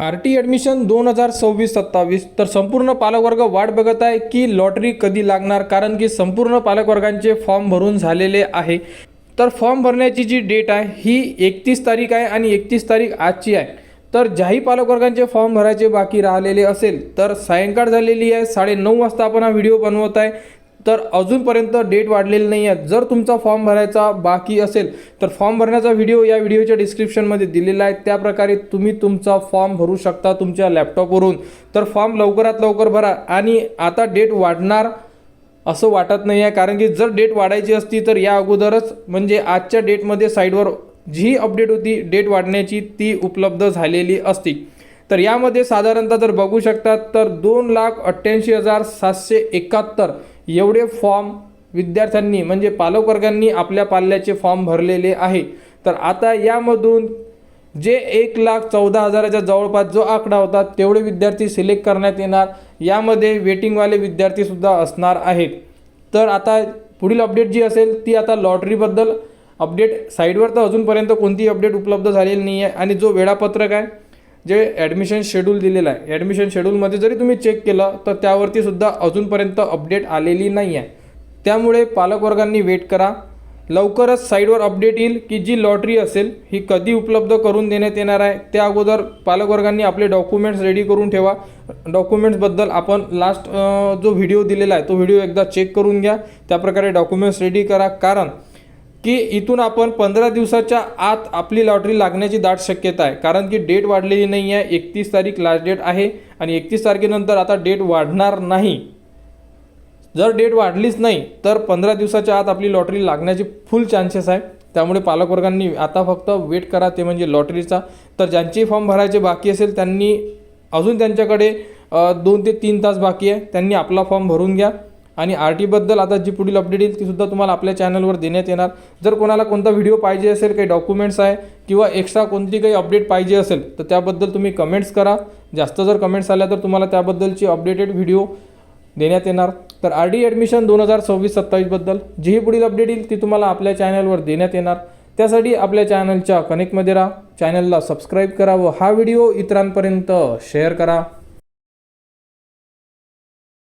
आर.टी. Admission 2026-27 तर संपूर्ण पालकवर्ग वाट बघत आहे की लॉटरी कधी लागणार, कारण की संपूर्ण पालकवर्गांचे फॉर्म भरून झालेले आहे। तर फॉर्म भरण्याची जी डेट आहे ही 31 तारीख आहे आणि 31 तारीख आजची आहे। तर ज्याही पालकवर्गांचे फॉर्म भरायचे बाकी राहिलेले असेल तर सायंकाळ झालेली आहे, 9:30 वाजता आपण हा व्हिडिओ बनवत आहे। तर अजूनपर्यंत डेट वाढलेली नाही आहे। जर तुमचा फॉर्म भरायचा बाकी असेल तर फॉर्म भरण्याचा व्हिडिओ या व्हिडिओच्या डिस्क्रिप्शनमध्ये दिलेला आहे, त्या प्रकारे तुम्ही तुमचा फॉर्म भरू शकता तुमच्या लॅपटॉपवरून। तर फॉर्म लवकरात लवकर भरा आणि आता डेट वाढणार असं वाटत नाही आहे, कारण की जर डेट वाढायची असती तर या अगोदरच म्हणजे आजच्या डेटमध्ये साईडवर जी अपडेट होती डेट वाढण्याची ती उपलब्ध झालेली असती। तर यामध्ये साधारणतः जर बघू शकतात तर 2,88,771 एवढे फॉर्म विद्यार्थ्यांनी म्हणजे पालकवर्गांनी आपल्या पाल्याचे फॉर्म भरलेले आहे। तर आता यामधून जे 1,14,000च्या जवळपास जो आकडा होता तेवढे विद्यार्थी सिलेक्ट करण्यात येणार। यामध्ये वेटिंगवाले विद्यार्थीसुद्धा असणार आहेत। तर आता पुढील अपडेट जी असेल ती आता लॉटरीबद्दल अपडेट साईडवर तर अजूनपर्यंत कोणती अपडेट उपलब्ध झालेली नाही आहे। आणि जो वेळापत्रक आहे जे ॲडमिशन शेड्यूल दिलेलं आहे, ॲडमिशन शेड्यूलमध्ये जरी तुम्ही चेक केलं तर त्यावरती सुद्धा अजूनपर्यंत अपडेट आलेली नाही आहे। त्यामुळे पालकवर्गांनी वेट करा, लवकरच साईडवर अपडेट येईल की जी लॉटरी असेल ही कधी उपलब्ध करून देण्यात येणार आहे। त्या अगोदर पालकवर्गांनी आपले डॉक्युमेंट्स रेडी करून ठेवा। डॉक्युमेंट्सबद्दल आपण लास्ट जो व्हिडिओ दिलेला आहे तो व्हिडिओ एकदा चेक करून घ्या, त्याप्रकारे डॉक्युमेंट्स रेडी करा, कारण की इथून आपण 15 दिवसाच्या आत आपली लॉटरी लागण्याची दाट शक्यता आहे। कारण की डेट वाढलेली नाही आहे, 31 तारीख लास्ट डेट आहे आणि 31 तारखेनंतर आता डेट वाढणार नाही। जर डेट वाढलीच नाही तर 15 दिवसाच्या आत आपली लॉटरी लागण्याची फुल चान्सेस आहे। त्यामुळे पालकवर्गांनी आता फक्त वेट करा, ते म्हणजे लॉटरीचा। तर ज्यांचे फॉर्म भरायचे बाकी असेल त्यांनी अजून त्यांच्याकडे 2 ते 3 तास बाकी आहे, त्यांनी आपला फॉर्म भरून घ्या। आणि आर.टी.बद्दल आता जी पुढील अपडेट येईल तीसुद्धा तुम्हाला आपल्या चॅनलवर देण्यात येणार। जर कोणाला कोणता व्हिडिओ पाहिजे असेल, काही डॉक्युमेंट्स आहे किंवा एक्स्ट्रा कोणती काही अपडेट पाहिजे असेल तर त्याबद्दल तुम्ही कमेंट्स करा। जास्त जर कमेंट्स आल्या तर तुम्हाला त्याबद्दलची अपडेटेड व्हिडिओ देण्यात येणार। तर आर.डी. ॲडमिशन 2026-27बद्दल जीही पुढील अपडेट येईल ती तुम्हाला आपल्या चॅनलवर देण्यात येणार। त्यासाठी आपल्या चॅनलच्या कनेक्टमध्ये राहा, चॅनलला सबस्क्राईब करा व हा व्हिडिओ इतरांपर्यंत शेअर करा।